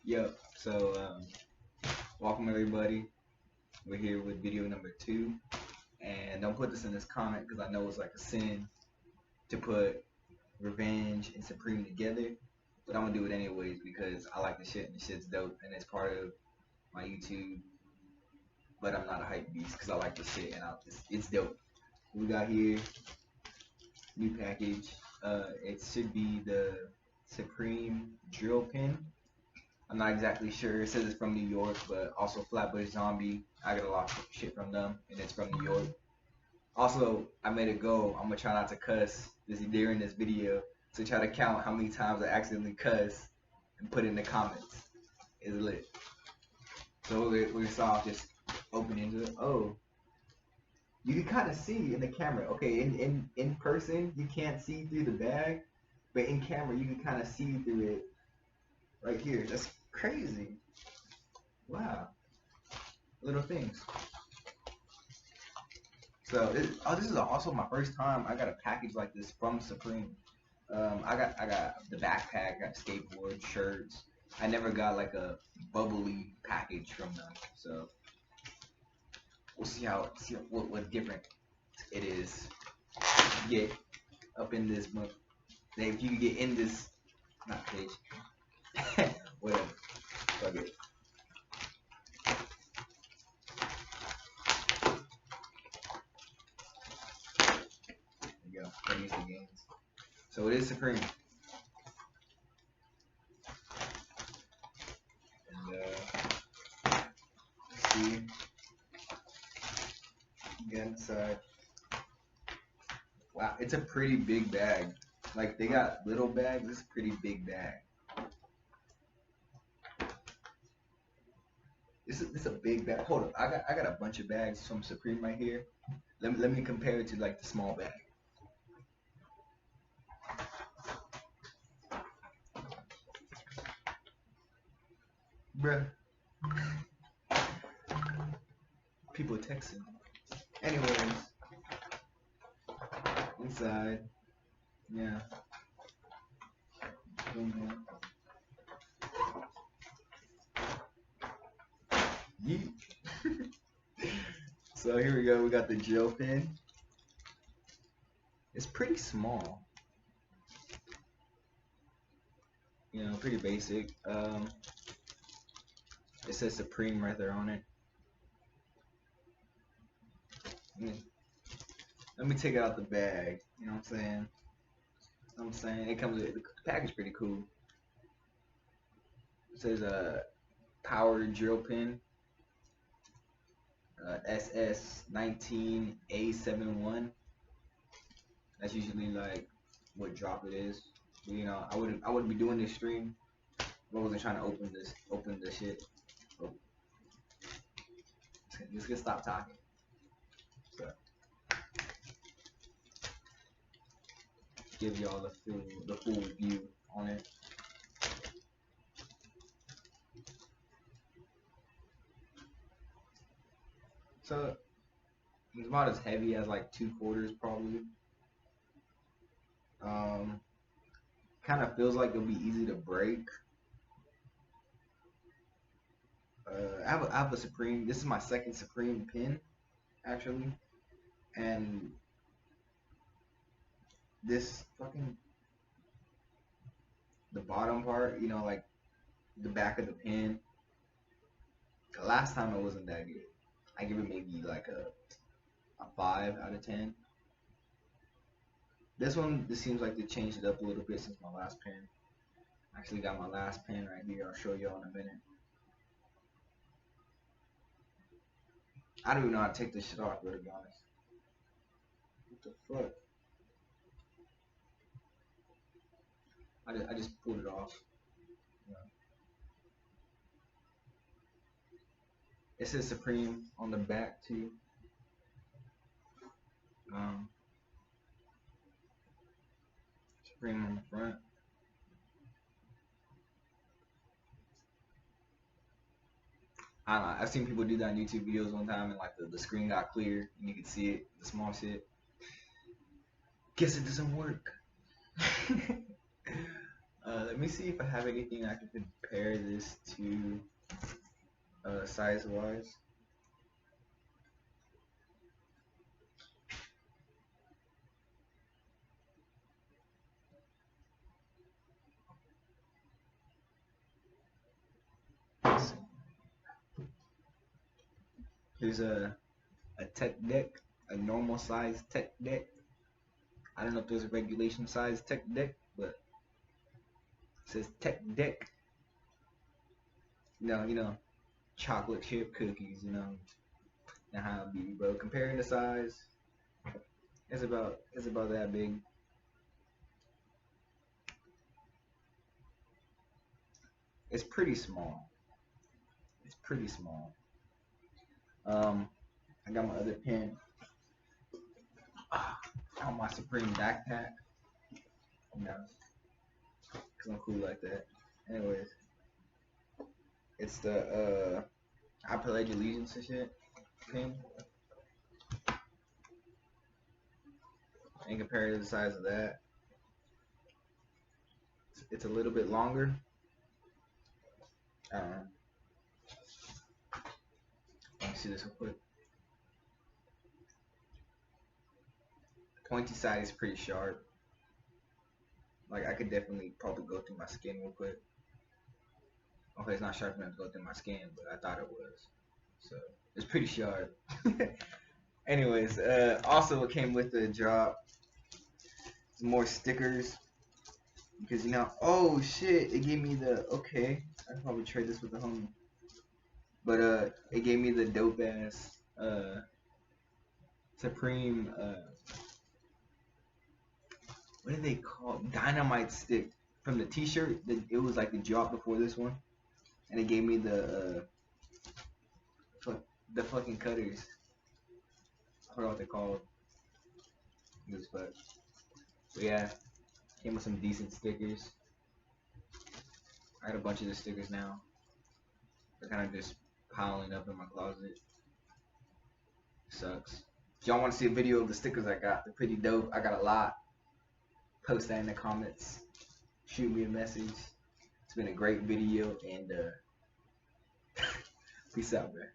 Yep. Welcome everybody. We're here with video number 2, and don't put this in this comment because I know it's like a sin to put Revenge and Supreme together, but I'm gonna do it anyways because I like the shit and the shit's dope and it's part of my YouTube. But I'm not a hype beast because I like the shit and it's dope. We got here new package. It should be the Supreme drill pin. I'm not exactly sure. It says it's from New York, but also Flatbush Zombie. I got a lot of shit from them, and it's from New York. Also, I made a goal. I'm gonna try not to cuss during this video, to try to count how many times I accidentally cuss and put it in the comments. It's lit. So we're gonna start off just opening it. Oh, you can kind of see in the camera. Okay, in person you can't see through the bag, but in camera you can kind of see through it. Right here. That's crazy. Wow. Little things. So this is also my first time I got a package like this from Supreme. I got the backpack, got skateboard, shirts. I never got like a bubbly package from them. So we'll see what different it is. Get up in this month. If you can get in this page. Whatever. Fuck it. There you go. Gotta use the games. So it is Supreme. And see. Get inside. Wow, it's a pretty big bag. Like they got little bags. This is a pretty big bag. This is a big bag. Hold up, I got a bunch of bags from Supreme right here. Let me compare it to like the small bag. Bruh. People texting. Anyways, inside, yeah. Yeet. So here we go. We got the gel pen. It's pretty small. You know, pretty basic. It says Supreme right there on it. Let me take it out the bag. You know what I'm saying? It comes with the package, pretty cool. It says power drill pin. SS19A71. That's usually like what drop it is. But, you know, I wouldn't be doing this stream if I wasn't trying to open the shit. Oh. Just gonna stop talking. So give y'all the full view on it. So it's about as heavy as like 2/4 probably. Kind of feels like it'll be easy to break. I have a Supreme. This is my second Supreme pin, actually, and this the bottom part, you know, like the back of the pin. The last time it wasn't that good. I give it maybe like a 5 out of 10. This seems like they changed it up a little bit since my last pen. I actually got my last pen right here. I'll show y'all in a minute. I don't even know how to take this shit off, bro, to be honest. What the fuck? I just pulled it off. Yeah. It says Supreme on the back too. Supreme on the front. I don't know. I've seen people do that on YouTube videos one time, and like the screen got clear and you could see it, the small shit. Guess it doesn't work. Let me see if I have anything I can compare this to size wise. Here's a tech deck, a normal size tech deck. I don't know if there's a regulation size tech deck, but it says tech deck. You know, chocolate chip cookies. You know how it be, bro. Comparing the size, it's about that big. It's pretty small. It's pretty small. I got my other pen on my Supreme backpack. You know, cause I'm cool like that. Anyways, it's the I pledge allegiance and shit pen. And compared to the size of that, it's a little bit longer. I don't know. Let me see this real quick. Pointy side is pretty sharp. Like I could definitely probably go through my skin real quick. Okay, it's not sharp enough to go through my skin, but I thought it was. So it's pretty sharp. Anyways, also it came with the drop some more stickers because oh shit, it gave me the okay. I could probably trade this with the homie, but it gave me the dope ass Supreme what do they call dynamite stick from the T-shirt. It was like the drop before this one, and it gave me the fucking cutters. I forgot what they're called. But yeah, came with some decent stickers. I got a bunch of the stickers now. They're kind of just piling up in my closet. Sucks. If y'all want to see a video of the stickers I got, they're pretty dope. I got a lot. Post that in the comments. Shoot me a message. It's been a great video, and peace out, man.